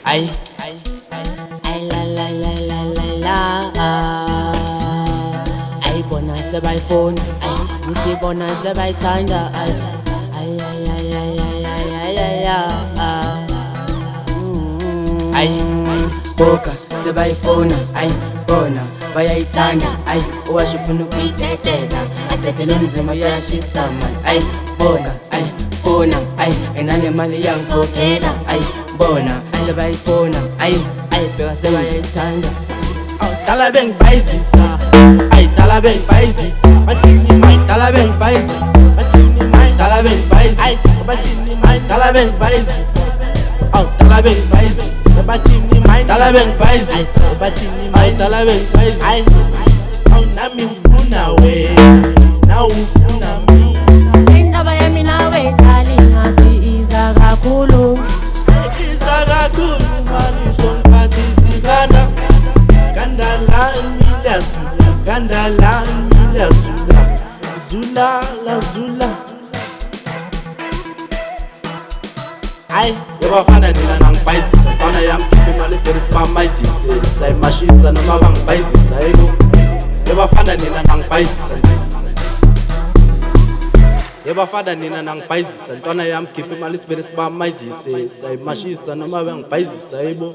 Ay, ay la la la la la la. Ay bona sebayifuna, ay ngithi bona sebayithanda, ay ay ay ay ay ay ay ay ay. Ay boka sebayifuna, ay bona bayayithanda, ay owasho ufuna ukuyidedela, adedele umzimba uyashisa man. Ay boka ay funa, ay enanemali yangikhokhela, ay bona sebayifuna, ay bheka sebayayithanda. Dala bengibhayizisa, ay dala bengibhayizisa, bathini mine dala bengibhayizisa, bathini mine dala bengibhayizisa, ay bathini mine dala bengibhayizisa, aw dala bengibhayizisa, bathini mine dala bengibhayizisa, bathini mine dala bengibhayizisa, ay aw nami ngifuna wena nawe ufuna mina. Indaba yami nawe iqala ngathi iza kakhulu, Iza kakhulu mani songiphathisa Gandala milazula, gandala milazula, zula la zula. Ay, yabafana nina nangibhayizisa, ntwana yami khipha imali very sibambayizise, sayimashisa noma bangibhayizisa yebo. Yabafana nina nangibhayizisa, yabafana nina nangibhayizisa, ntwana yami khipha imali very sibambayizise, sayimashisa noma bangibhayizisa yebo.